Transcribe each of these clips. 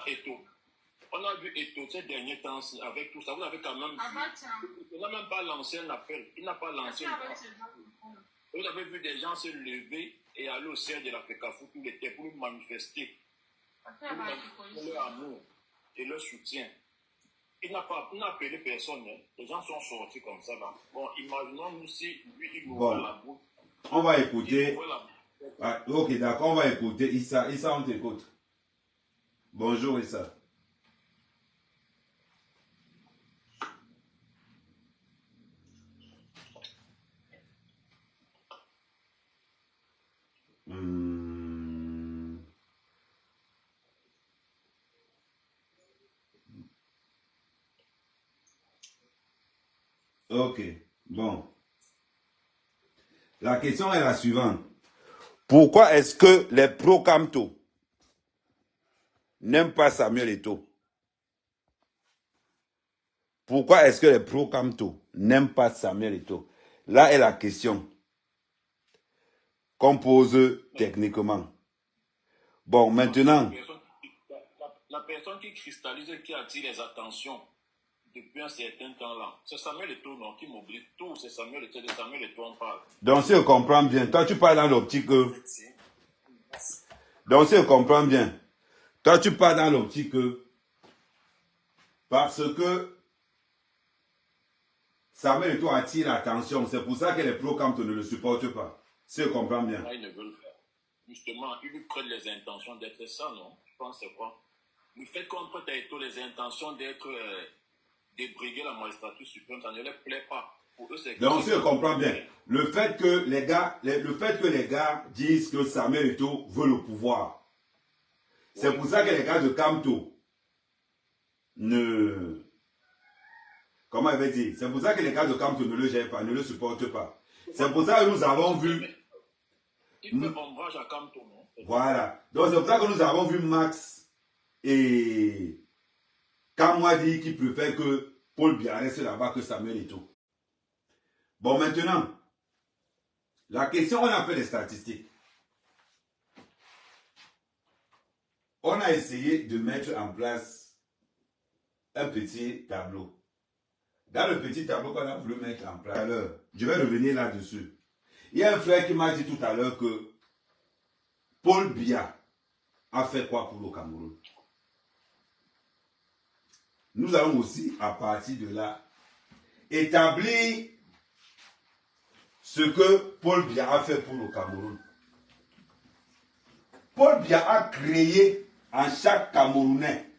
Eto'o. On a vu Eto'o ces derniers temps avec tout ça. Vous avez quand même vu. Il n'a même pas lancé un appel. Il n'a pas lancé un appel. Vous avez vu des gens se lever et aller au siège de la FECAFO tout l'été pour manifester. Pour manifester leur amour et leur soutien. Il n'a appelé personne. Hein. Les gens sont sortis comme ça. Là. Bon, imaginons-nous si lui, il ouvre la bouche. On va écouter. Ah, ok, d'accord, on va écouter. Issa, on t'écoute. Bonjour, Issa. Ok, bon. La question est la suivante. Pourquoi est-ce que les pro-Camto n'aiment pas Samuel Eto'o? Pourquoi est-ce que les pro-Camto n'aiment pas Samuel Eto'o? Là est la question qu'on pose techniquement. Bon, maintenant... La personne qui cristallise et qui attire les attentions depuis un certain temps-là, c'est Samuel Eto'o, non, qui mobilise tout. C'est Samuel Eto'o, de Samuel Eto'o, on parle. Donc, si je comprends bien, toi, tu parles dans l'optique que... Donc, si je comprends bien, toi, tu parles dans l'optique que... Parce que Samuel Eto'o attire l'attention, c'est pour ça que les pro-Camto ne le supportent pas. Si je comprends bien. Là, ils ne veulent pas. Justement, ils lui prennent les intentions d'être ça, non? Je pense que c'est quoi? Le fait qu'on prête à Eto'o les intentions d'être... débriguer la magistrature suprême, ça ne leur plaît pas. Pour eux, c'est... Donc, si je comprends bien, le fait que les gars disent que Samuel Eto'o veut le pouvoir, c'est pour ça que les gars de Camto ne... Comment il va dire? C'est pour ça que les gars de Camto ne le gèrent pas, ne le supportent pas. C'est pour ça que nous avons vu... Il fait ombrage à Camto, non? Voilà. Donc, c'est pour ça que nous avons vu Max et Kamwadi qui préfèrent que Paul Biya reste là-bas que Samuel Eto'o. Bon, maintenant, la question, on a fait des statistiques. On a essayé de mettre en place un petit tableau. Dans le petit tableau qu'on a voulu mettre en place, alors, je vais revenir là-dessus. Il y a un frère qui m'a dit tout à l'heure que Paul Biya a fait quoi pour le Cameroun? Nous allons aussi, à partir de là, établir ce que Paul Biya a fait pour le Cameroun. Paul Biya a créé en chaque Camerounais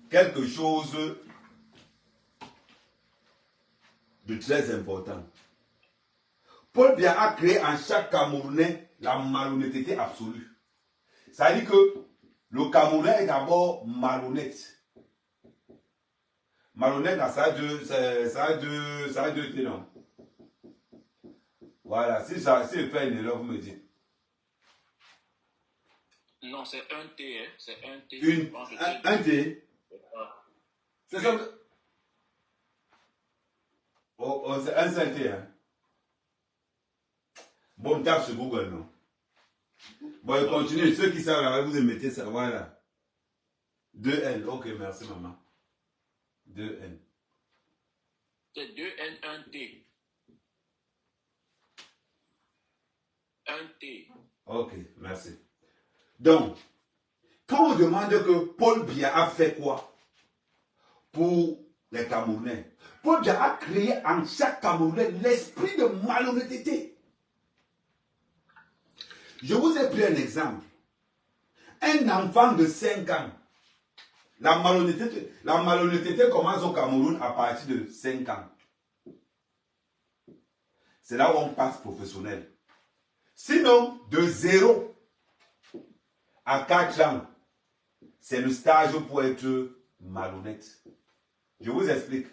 quelque chose de très important. Paul Biya a créé en chaque Camerounais la malhonnêteté absolue. Ça veut dire que le Camerounais est d'abord malhonnête. Malhonnête, ça a deux ténors. Voilà, si je fais une erreur, vous me dites. Non, c'est un T, hein? C'est un T. Un T? C'est ça? Oh, c'est un seul T, hein? Bon, tape sur Google, non? Bon, je continue. Ceux qui savent, vous mettez ça, voilà. 2N, ok, merci maman. 2N. C'est 2N, 1 T. 1 T. Ok, merci. Donc, quand on demande que Paul Biya a fait quoi pour les Camerounais, Paul Biya a créé en chaque Camerounais l'esprit de malhonnêteté. Je vous ai pris un exemple. Un enfant de 5 ans, la malhonnêteté commence au Cameroun à partir de 5 ans. C'est là où on passe professionnel. Sinon, de 0 à 4 ans, c'est le stage pour être malhonnête. Je vous explique.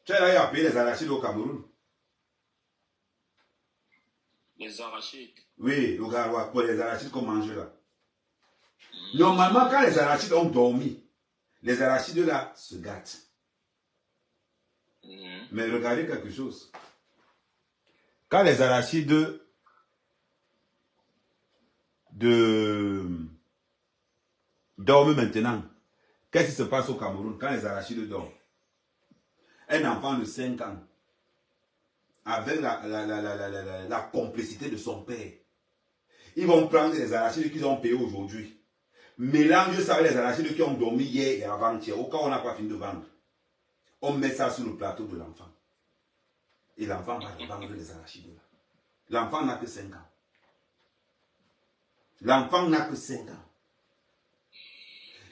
Tu as appelé les arachides au Cameroun. Les arachides. Oui, le gars, pour les arachides qu'on mange là. Normalement, quand les arachides ont dormi, les arachides là se gâtent. Mais regardez quelque chose. Quand les arachides dorment maintenant. Qu'est-ce qui se passe au Cameroun quand les arachides dorment? Un enfant de 5 ans, avec la complicité de son père, ils vont prendre les arachides qu'ils ont payés aujourd'hui, mélanger ça avec les arachides qui ont dormi hier et avant-hier, au cas où on n'a pas fini de vendre. On met ça sur le plateau de l'enfant. Et l'enfant va vendre les arachides là. L'enfant n'a que 5 ans. L'enfant n'a que 5 ans.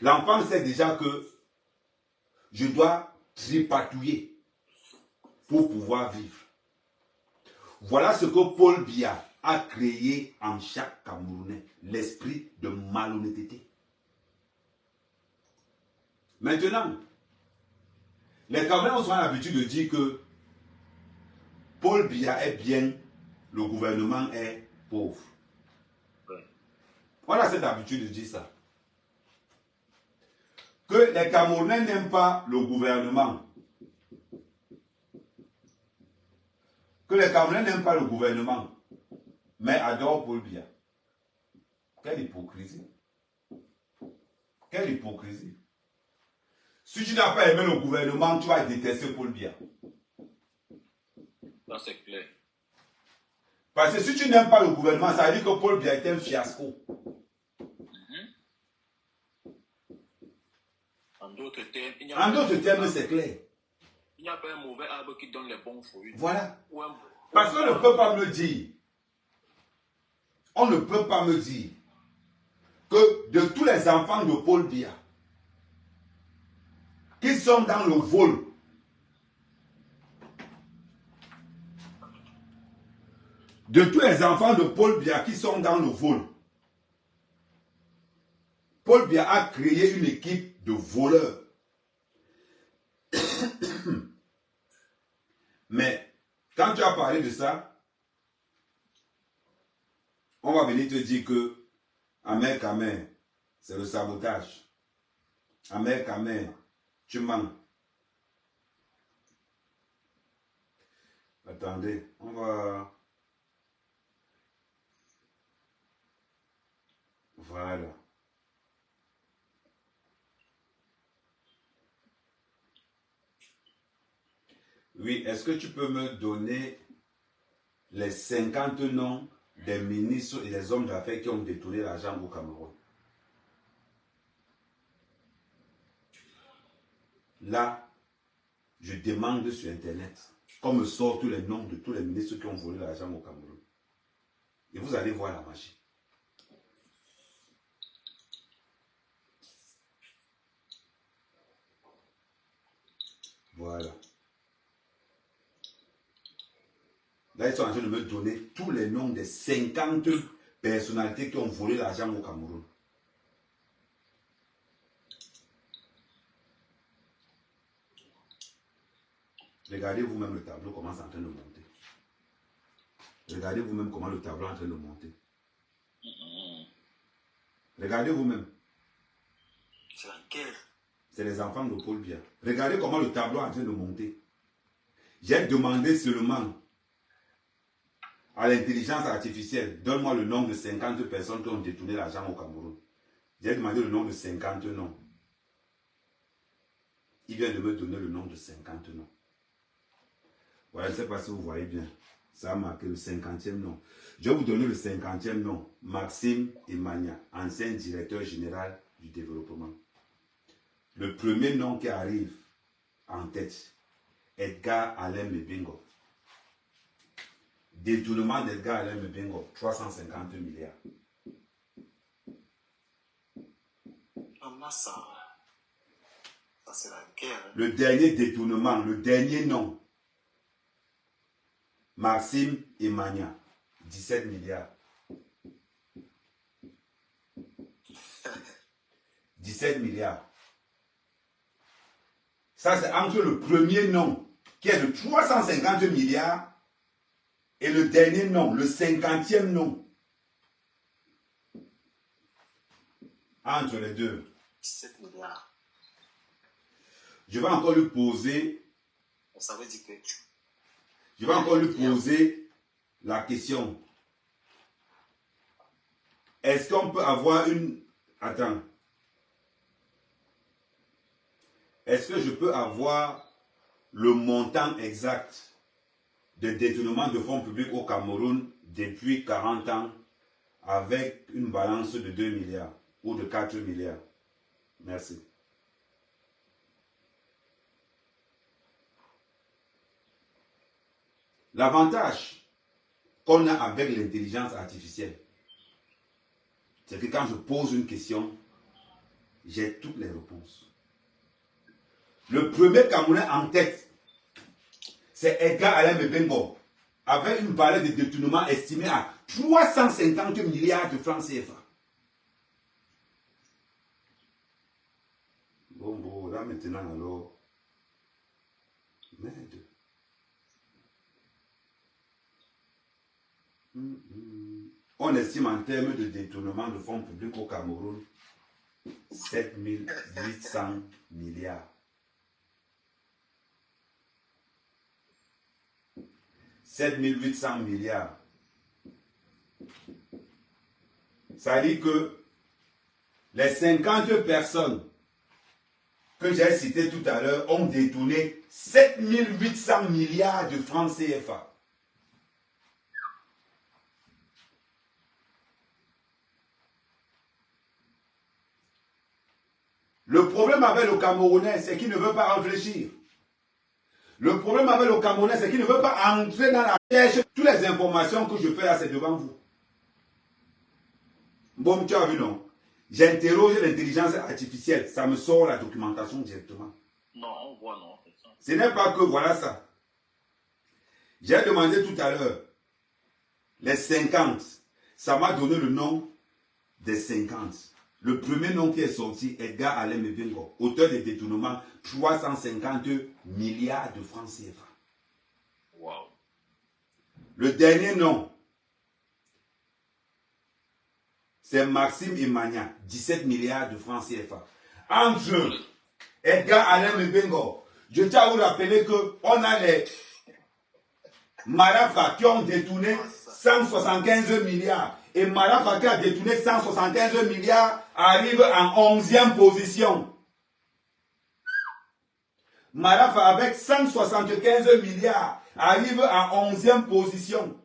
L'enfant sait déjà que je dois tripatouiller pour pouvoir vivre. Voilà ce que Paul Biya a créé en chaque Camerounais, l'esprit de malhonnêteté. Maintenant, les Camerounais ont l'habitude de dire que Paul Biya est bien, le gouvernement est pauvre. On a cette habitude de dire ça. Que les Camerounais n'aiment pas le gouvernement. Que les Camerounais n'aiment pas le gouvernement, mais adorent Paul Biya. Quelle hypocrisie. Quelle hypocrisie. Si tu n'as pas aimé le gouvernement, tu vas détester Paul Biya. Là, c'est clair. Parce que si tu n'aimes pas le gouvernement, ça veut dire que Paul Biya est un fiasco. En d'autres termes, c'est clair. Il n'y a pas un mauvais arbre qui donne les bons fruits. Voilà. Parce qu'on ne peut pas me dire, on ne peut pas me dire que de tous les enfants de Paul Biya qui sont dans le vol, de tous les enfants de Paul Biya qui sont dans le vol, Paul Biya a créé une équipe de voleurs. Mais quand tu as parlé de ça, on va venir te dire que Amer Kamer, c'est le sabotage. Amer Kamer, tu mens. Attendez, on va... Voilà. Oui, est-ce que tu peux me donner les 50 noms des ministres et des hommes d'affaires qui ont détourné l'argent au Cameroun? Là, je demande sur Internet qu'on me sorte tous les noms de tous les ministres qui ont volé l'argent au Cameroun. Et vous allez voir la magie. Voilà. Là, ils sont en train de me donner tous les noms des 50 personnalités qui ont volé l'argent au Cameroun. Regardez vous-même le tableau, comment c'est en train de monter. Regardez vous-même comment le tableau est en train de monter. Regardez vous-même. C'est la guerre. C'est les enfants de Paul Biya. Regardez comment le tableau est en train de monter. J'ai demandé seulement à l'intelligence artificielle, donne-moi le nom de 50 personnes qui ont détourné l'argent au Cameroun. J'ai demandé le nom de 50 noms. Il vient de me donner le nom de 50 noms. Voilà, je ne sais pas si vous voyez bien. Ça a marqué le 50e nom. Je vais vous donner le 50e nom. Maxime Emania, ancien directeur général du développement. Le premier nom qui arrive en tête, Edgar Alain Mebingo. Détournement d'Edgar Alain Mebingo, 350 milliards. Ça c'est la guerre. Le dernier détournement, le dernier nom, Maxime Emania, 17 milliards. 17 milliards. Ça, c'est entre le premier nom, qui est de 350 milliards, et le dernier nom, le 50e nom. Entre les deux. 17 milliards. Je vais encore lui poser... Ça veut dire que je vais encore lui poser la question. Est-ce qu'on peut avoir une... Attends. Est-ce que je peux avoir le montant exact de détournement de fonds publics au Cameroun depuis 40 ans avec une balance de 2 milliards ou de 4 milliards? Merci. L'avantage qu'on a avec l'intelligence artificielle, c'est que quand je pose une question, j'ai toutes les réponses. Le premier Camerounais en tête, c'est Edgar Alain Mebengo, avec une valeur de détournement estimée à 350 milliards de francs CFA. Bon, là maintenant alors, merde. On estime en termes de détournement de fonds publics au Cameroun 7800 milliards. 7800 milliards. Ça dit que les 50 personnes que j'ai citées tout à l'heure ont détourné 7800 milliards de francs CFA. Le problème avec le Camerounais, c'est qu'il ne veut pas réfléchir. Le problème avec le Camerounais, c'est qu'il ne veut pas entrer dans la recherche. Toutes les informations que je fais là, c'est devant vous. Bon, tu as vu, non? J'interroge l'intelligence artificielle. Ça me sort la documentation directement. Non, on voit, non. Ce n'est pas que voilà ça. J'ai demandé tout à l'heure les 50. Ça m'a donné le nom des 50. Le premier nom qui est sorti, Edgar Alain Mebengo, auteur des détournements, 350 milliards de francs CFA. Wow. Le dernier nom, c'est Maxime Emmanuel, 17 milliards de francs CFA. Entre Edgar Alain Mebengo, je tiens à vous rappeler qu'on a les Marafa qui ont détourné 175 milliards. Et Marafa qui a détourné 175 milliards arrive en 11e position. Marafa avec 175 milliards arrive en 11e position.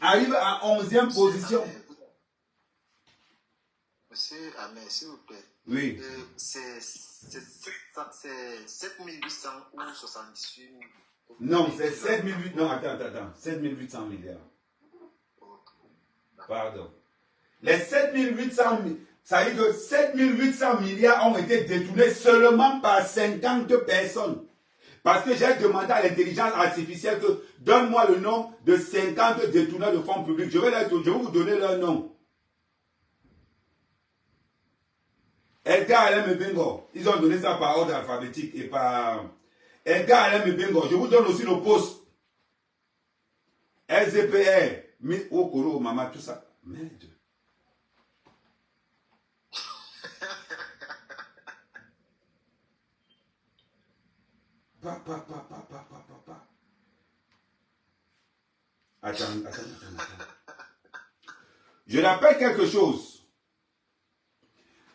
Arrive en 11e position. Monsieur Ahmed, s'il vous plaît. Oui. C'est 7800 ou 78 000. Non, c'est 7800. Non, attends. 7800 milliards. Pardon. Les 7800, ça veut dire que 7800 milliards ont été détournés seulement par 50 personnes. Parce que j'ai demandé à l'intelligence artificielle que donne-moi le nom de 50 détourneurs de fonds publics. Je vais vous donner leur nom. Edgar Alain Mebengo, ils ont donné ça par ordre alphabétique et par Edgar Alain Mebengo. Je vous donne aussi le poste. SDPR, Okoro, Mama, tout ça. Merde. Papa. Attends. Je rappelle quelque chose.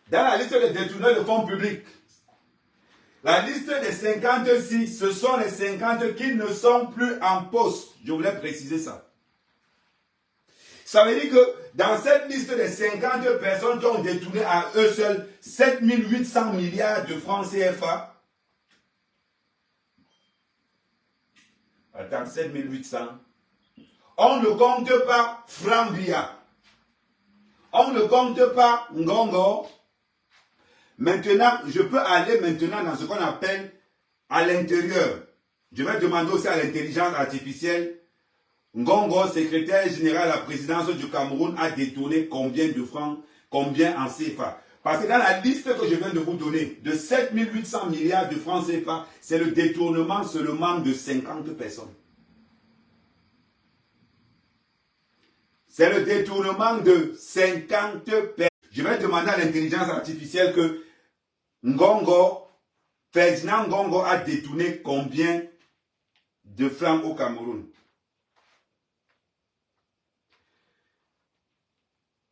Dans la liste des détourneurs de fonds publics, la liste des 56, ce sont les 50 qui ne sont plus en poste. Je voulais préciser ça. Ça veut dire que dans cette liste des 50 personnes qui ont détourné à eux seuls 7800 milliards de francs CFA, attends, 7800, on ne compte pas Frambia, on ne compte pas Ngongo. Maintenant, je peux aller maintenant dans ce qu'on appelle à l'intérieur. Je vais demander aussi à l'intelligence artificielle. Ngongo, secrétaire général à la présidence du Cameroun, a détourné combien de francs, combien en CFA. Parce que dans la liste que je viens de vous donner, de 7800 milliards de francs CFA, c'est le détournement seulement de 50 personnes. C'est le détournement de 50 personnes. Je vais demander à l'intelligence artificielle que Ngongo Ferdinand Ngongo a détourné combien de francs au Cameroun?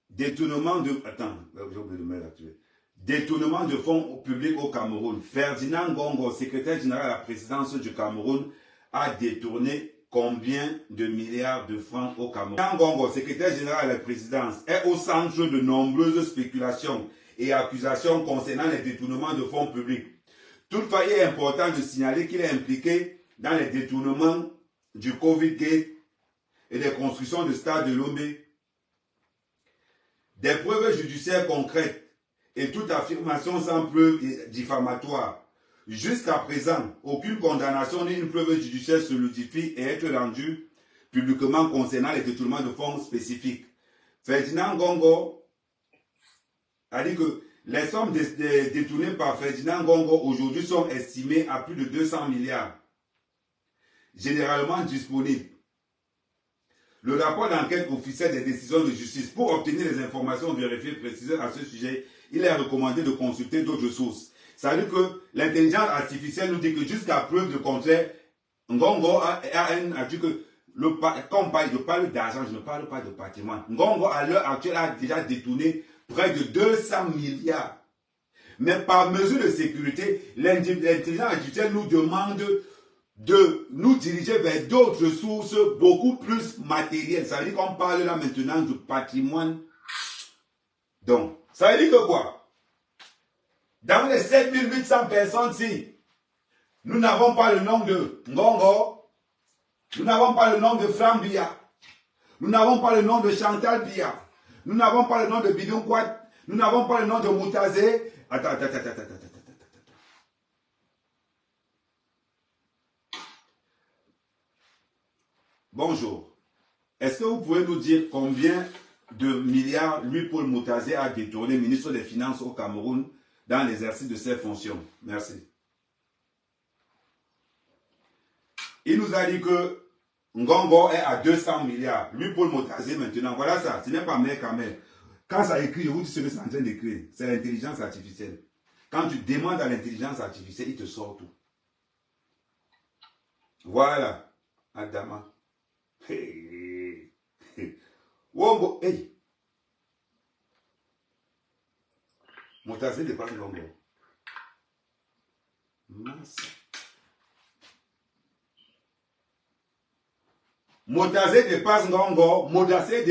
Détournement de... Attends, j'ai oublié de mettre là-dessus. Détournement de fonds publics au Cameroun. Ferdinand Ngongo, secrétaire général à la présidence du Cameroun, a détourné combien de milliards de francs au Cameroun? Ferdinand Ngongo, secrétaire général à la présidence, est au centre de nombreuses spéculations et accusations concernant les détournements de fonds publics. Toutefois, il est important de signaler qu'il est impliqué dans les détournements du Covid-Gate et des constructions de stade de Lomé. Des preuves judiciaires concrètes et toute affirmation sans preuve diffamatoire. Jusqu'à présent, aucune condamnation ni une preuve judiciaire solidifie et être rendue publiquement concernant les détournements de fonds spécifiques. Ferdinand Ngongo a dit que les sommes détournées par Ferdinand Ngongo aujourd'hui sont estimées à plus de 200 milliards, généralement disponibles. Le rapport d'enquête officiel des décisions de justice, pour obtenir les informations vérifiées précises à ce sujet, il est recommandé de consulter d'autres sources. Ça veut dire que l'intelligence artificielle nous dit que jusqu'à preuve de contraire, Ngongo a dit que quand je parle d'argent, je ne parle pas de patrimoine. Ngongo à l'heure actuelle a déjà détourné près de 200 milliards. Mais par mesure de sécurité, l'intelligence artificielle nous demande de nous diriger vers d'autres sources beaucoup plus matérielles. Ça veut dire qu'on parle là maintenant du patrimoine. Donc, ça veut dire que quoi? Dans les 7800 personnes-ci, nous n'avons pas le nom de Ngongo, nous n'avons pas le nom de Franck Biya, nous n'avons pas le nom de Chantal Biya, nous n'avons pas le nom de Bidon Kwat, nous n'avons pas le nom de Moutazé. Attends. Bonjour. Est-ce que vous pouvez nous dire combien de milliards Louis-Paul Moutazé a détourné, ministre des Finances au Cameroun, dans l'exercice de ses fonctions? Merci. Il nous a dit que Ngongo est à 200 milliards. Louis-Paul Moutazé maintenant, voilà ça. Ce n'est pas mère Kamel. Quand ça écrit, je vous dis ce que c'est en train d'écrire. C'est l'intelligence artificielle. Quand tu demandes à l'intelligence artificielle, il te sort tout. Voilà. Adama. Hey. Wongo, hey. Moutazé dépasse Ngongo. Mince. Moutazé dépasse Ngongo. Moutazé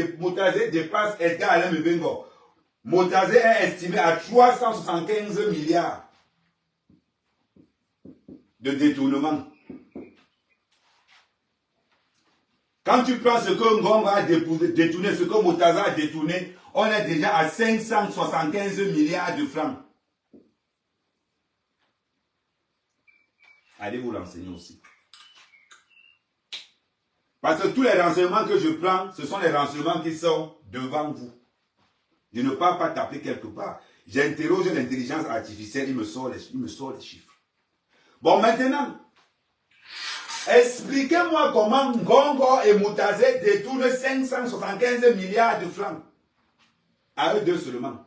dépasse Edgar Alain Mebengo. Moutazé est estimé à 375 milliards de détournements. Quand tu prends ce que Ngongo a détourné, ce que Moutazé a détourné, on est déjà à 575 milliards de francs. Allez vous renseigner aussi. Parce que tous les renseignements que je prends, ce sont les renseignements qui sont devant vous. Je ne pars pas taper quelque part. J'interroge l'intelligence artificielle, il me sort les chiffres. Bon, maintenant, expliquez-moi comment Ngongo et Moutazé détournent 575 milliards de francs. À eux deux seulement.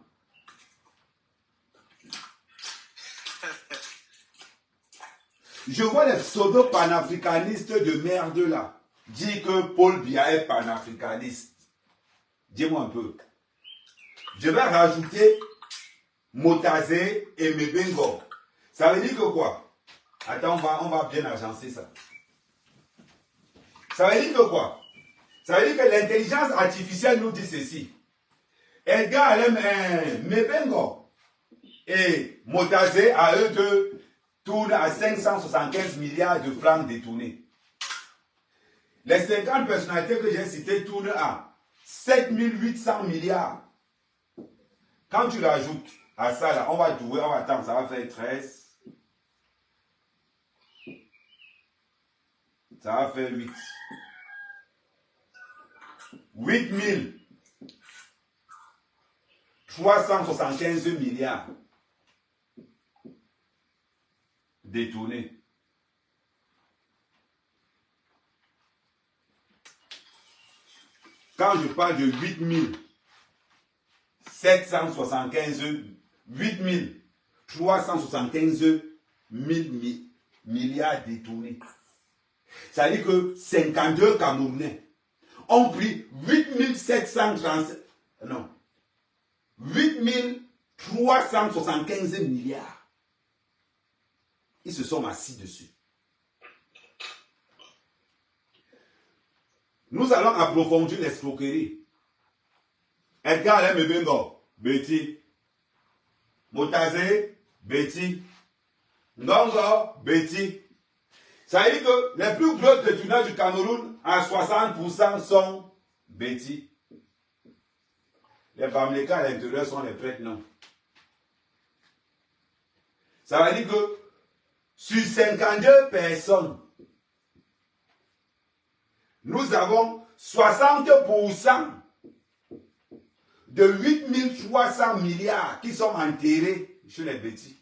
Je vois les pseudo-panafricanistes de merde là dire que Paul Biya est panafricaniste. Dis-moi un peu. Je vais rajouter Moutazé et Mebengo. Ça veut dire que quoi? Attends, on va bien agencer ça. Ça veut dire que quoi? Ça veut dire que l'intelligence artificielle nous dit ceci. Edgar Alain Mebengo et Moutazé, à eux deux, tournent à 575 milliards de francs détournés. Les 50 personnalités que j'ai citées tournent à 7800 milliards. Quand tu l'ajoutes à ça, là, on va trouver, on va attendre, ça va faire 13. Ça va faire 8. 8375 milliards détournés. Quand je parle de 8375 milliards détournés. Ça veut dire que 52 Camerounais ont pris 8375 milliards. Ils se sont assis dessus. Nous allons approfondir l'escroquerie. Edgar Lemebengo, Betty. Motaze, Betty. Ngongo, Betty. Ça veut dire que les plus gros détourneurs du Cameroun, à 60% sont Betty. Les Bamleka à l'intérieur sont les prêtres, non. Ça veut dire que sur 52 personnes, nous avons 60% de 8300 milliards qui sont enterrés chez les Betty.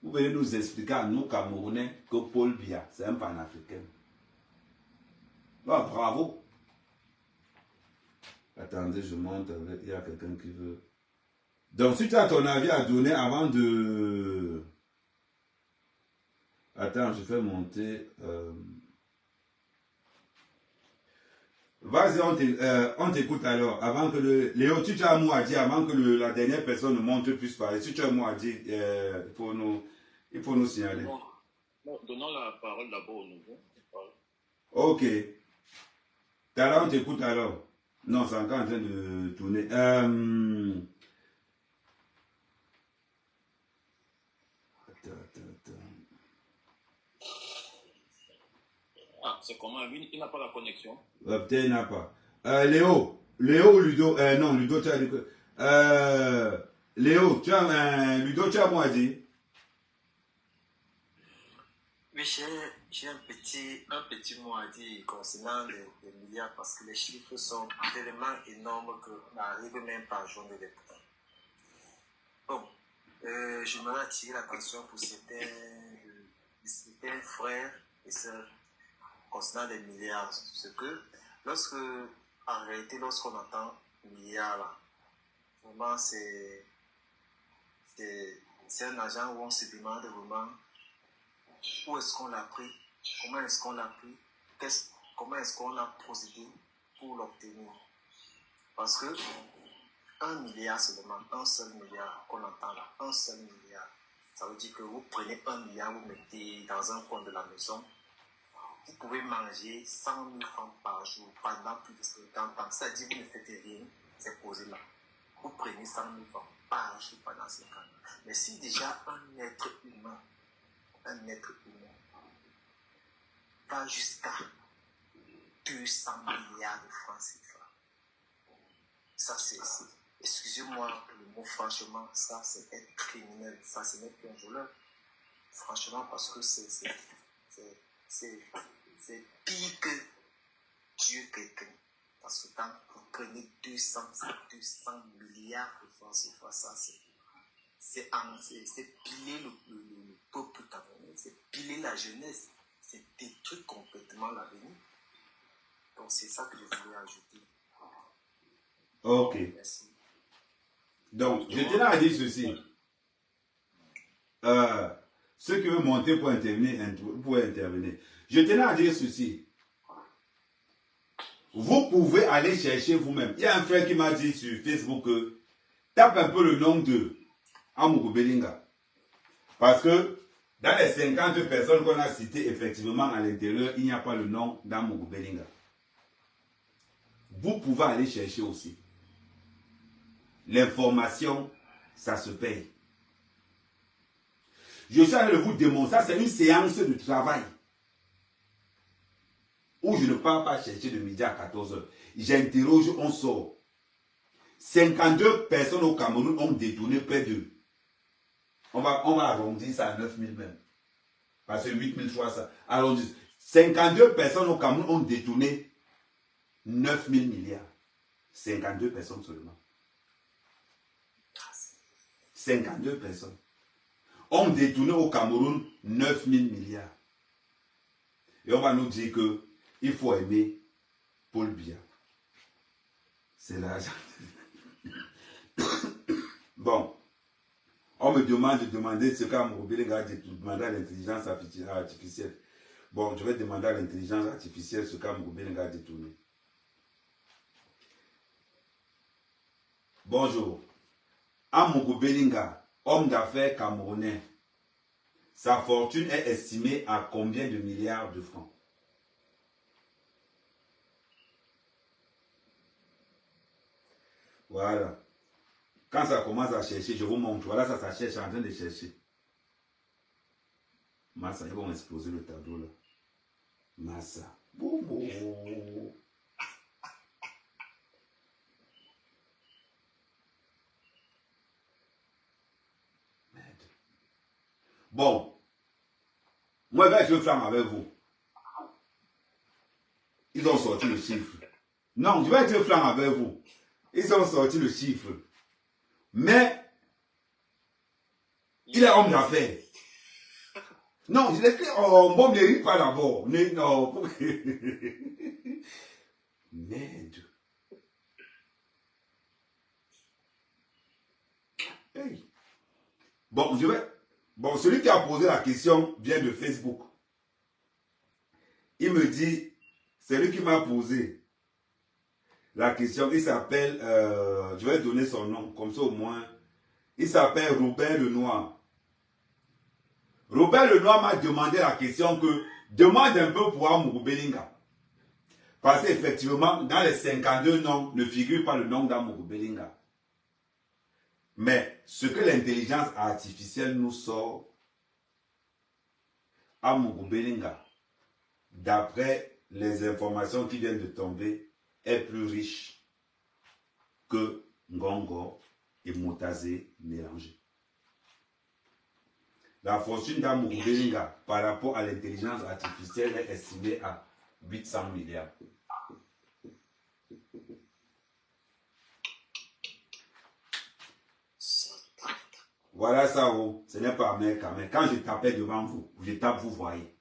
Vous venez nous expliquer à nous, Camerounais, que Paul Biya, c'est un panafricain. Non, bravo. Attendez, je monte. Il y a quelqu'un qui veut. Donc, si tu as ton avis à donner avant de... Attends, je fais monter... Vas-y, on t'écoute alors. Avant que le... Léo, si tu as un mot à dire, avant que la dernière personne ne monte puisse parler. Si tu as un mot à dire, il faut nous signaler. Non, donnons la parole d'abord au nouveau. Ok. Alors, on t'écoute alors. Non, c'est encore en train de tourner. Ah, c'est comment? Il n'a pas la connexion. Peut-être il n'a pas. Léo ou Ludo? Non, Ludo, tu as dit que... Léo, Ludo, tu as moi dit. Oui, j'ai un petit mot à dire concernant les milliards parce que les chiffres sont tellement énormes qu'on n'arrive même pas à joindre les points. Bon, je me attirer l'attention pour certains frères et sœurs concernant les milliards. C'est que en réalité, lorsqu'on entend milliards, là, vraiment c'est un argent où on se demande vraiment où est-ce qu'on l'a pris, comment est-ce qu'on l'a pris, comment est-ce qu'on a procédé pour l'obtenir. Parce que 1 milliard seulement, un seul milliard qu'on entend là, un seul milliard, ça veut dire que vous prenez 1 milliard, vous mettez dans un coin de la maison, vous pouvez manger 100 000 francs par jour pendant plus de 50 ans. Ça dit que vous ne faites rien, c'est posé là. Vous prenez 100 000 francs par jour pendant 50 ans. Mais si déjà un être humain va jusqu'à 200 milliards de francs CFA. Ça, c'est, excusez-moi le mot, franchement, ça, c'est être criminel. Ça, c'est n'est plus un voleur. Franchement, parce que c'est pire que Dieu quelqu'un. Parce que quand vous prenez 200 milliards de francs CFA, ça, c'est piler le peuple camerounais, c'est piler la jeunesse, c'est détruire complètement l'avenir. Donc c'est ça que je voulais ajouter. Ok. Merci. Donc, je tenais à dire ceci. Ceux qui veulent monter pour intervenir, intervenir. Je tenais à dire ceci. Vous pouvez aller chercher vous-même. Il y a un frère qui m'a dit sur Facebook que tape un peu le nom de Amougou Belinga. Parce que dans les 50 personnes qu'on a citées, effectivement, à l'intérieur, il n'y a pas le nom d'Amougou Belinga. Vous pouvez aller chercher aussi. L'information, ça se paye. Je suis allé vous démontrer, ça c'est une séance de travail. Où je ne pars pas chercher de midi à 14 h. J'interroge, on sort. 52 personnes au Cameroun ont détourné près de... On va arrondir ça à 9 000 même. Parce que 8 300. Arrondir. 52 personnes au Cameroun ont détourné 9 000 milliards. 52 personnes seulement. 52 personnes ont détourné au Cameroun 9 000 milliards. Et on va nous dire que il faut aimer Paul Biya. C'est l'argent. Bon. On me demande de demander ce qu'Amourou Belenga demandé à l'intelligence artificielle. Bon, je vais demander à l'intelligence artificielle ce qu'Amourou Belenga a détourné. Bonjour. Amourou Belenga, homme d'affaires camerounais. Sa fortune est estimée à combien de milliards de francs? Voilà. Quand ça commence à chercher, je vous montre. Voilà, ça cherche, en train de chercher. Massa, ils vont exploser le tableau là. Massa. Boum. Merde. Bon. Moi, je vais être franc avec vous. Ils ont sorti le chiffre. Non, je vais être franc avec vous. Ils ont sorti le chiffre. Mais, il est homme d'affaires. Non, je l'ai dit, oh, bon, ne ris pas d'abord. Non. Merde. Hey. Bon, Bon, celui qui a posé la question vient de Facebook. Il me dit, c'est lui qui m'a posé la question. Il s'appelle, je vais donner son nom, comme ça au moins. Il s'appelle Robert Lenoir. Robert Lenoir m'a demandé la question que, demande un peu pour Amourou Belenga. Parce qu'effectivement, dans les 52 noms, ne figure pas le nom d'Amourou Belenga. Mais ce que l'intelligence artificielle nous sort, Amourou Belenga, d'après les informations qui viennent de tomber, est plus riche que Ngongo et Moutazé mélangés. La fortune d'Amourou Belenga par rapport à l'intelligence artificielle est estimée à 800 milliards. Voilà ça, ce n'est pas Américain. Mais quand je tapais devant vous, je tape, vous voyez.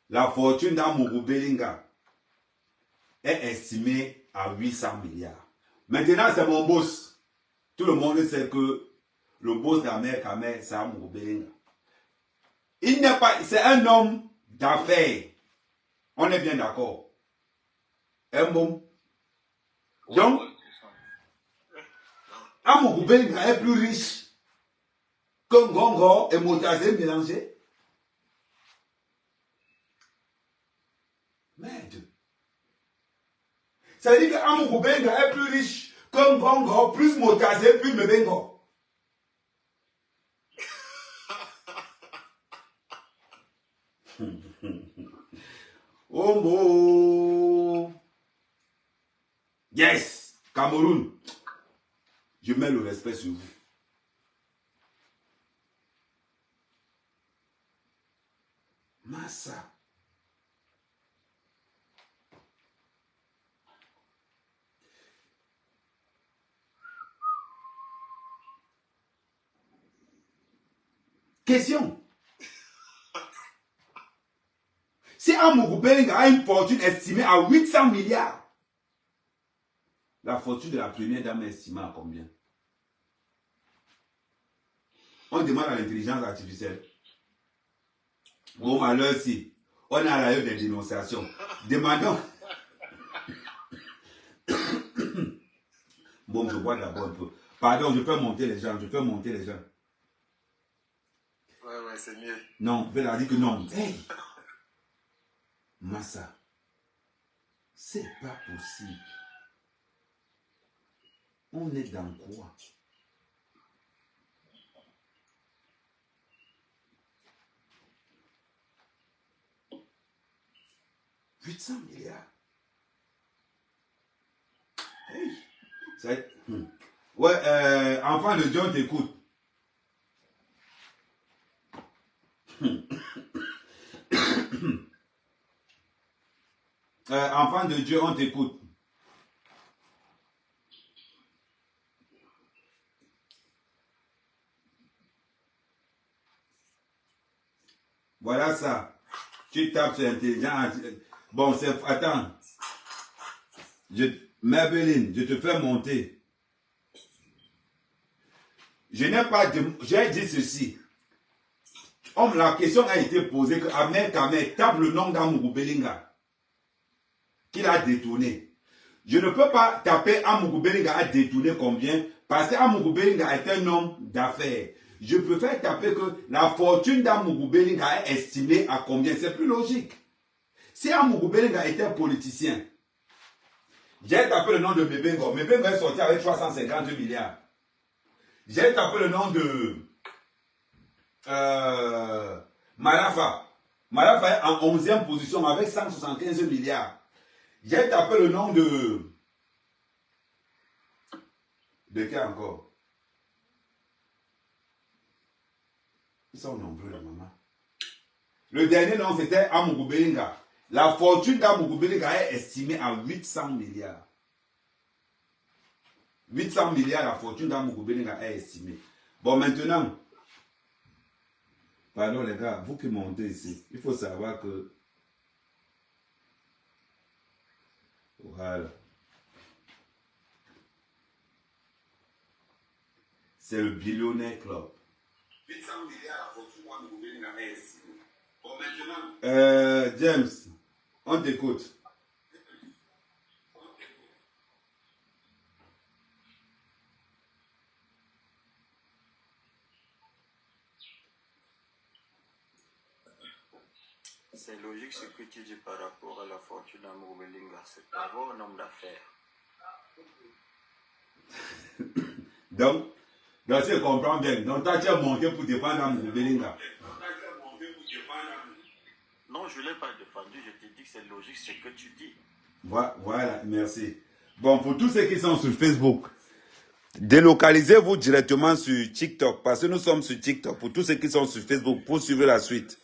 La fortune d'Amourou Belenga est estimée à 800 milliards. Maintenant, c'est mon boss. Tout le monde sait que le boss d'Américain, c'est Amourou Belenga. Il n'est pas, c'est un homme d'affaires. On est bien d'accord. Un bon. Donc, Amourou Belenga est plus riche que Ngongo et Moutazé mélangés. Merde. Ça veut dire qu'Amourou Belenga est plus riche que Ngongo, plus Moutazé, plus Mebengo. Oh, yes, Cameroun. Je mets le respect sur vous. Massa. Question. Si Amourou Belenga a une fortune estimée à 800 milliards, la fortune de la première dame est estimée à combien? On demande à l'intelligence artificielle. Bon, malheur, si on a la des dénonciations, demandons. Bon, je bois d'abord un peu. Pardon, je peux monter les gens, Ouais, c'est mieux. Non, je vais leur dire que non. Hey! Massa, c'est pas possible. On est dans quoi? « 800 milliards. Hey. Ouais, enfant de Dieu, on t'écoute. Enfant de Dieu, on t'écoute. Voilà ça. Tu tapes sur intelligent. Bon, c'est... Attends. Mabeline, je te fais monter. Je n'ai pas de... J'ai dit ceci. La question a été posée que Ahmed Kamek tape le nom d'Amougou Belinga qu'il a détourné. Je ne peux pas taper Amougou Belinga a détourné combien parce qu'Amougou Belinga est un homme d'affaires. Je préfère taper que la fortune d'Amougou Belinga est estimée à combien. C'est plus logique. Si Amougou Belinga était un politicien, j'ai tapé le nom de Mebengo. Mebengo est sorti avec 350 milliards. J'ai tapé le nom de Marafa. Marafa est en 11e position avec 175 milliards. J'ai tapé le nom de... De qui encore? Ils sont nombreux, la maman. Le dernier nom, c'était Amougou Belinga. La fortune d'Amougou Belinga est estimée à 800 milliards. 800 milliards, la fortune d'Amougou Belinga est estimée. Bon, maintenant, pardon les gars, vous qui montez ici, il faut savoir que... Voilà. C'est le billionnaire club. 800 milliards, la fortune d'Amougou Belinga est estimée. Bon, maintenant... James, on t'écoute. C'est logique ce que tu dis par rapport à la fortune d'Amougou Belinga. C'est d'abord un homme d'affaires. Donc, si je comprends bien, donc toi tu as monté pour défendre Amougou Belinga. Non, je ne l'ai pas défendu. Je te dis que c'est logique ce que tu dis. Voilà, merci. Bon, pour tous ceux qui sont sur Facebook, délocalisez-vous directement sur TikTok parce que nous sommes sur TikTok. Pour tous ceux qui sont sur Facebook, pour suivre la suite.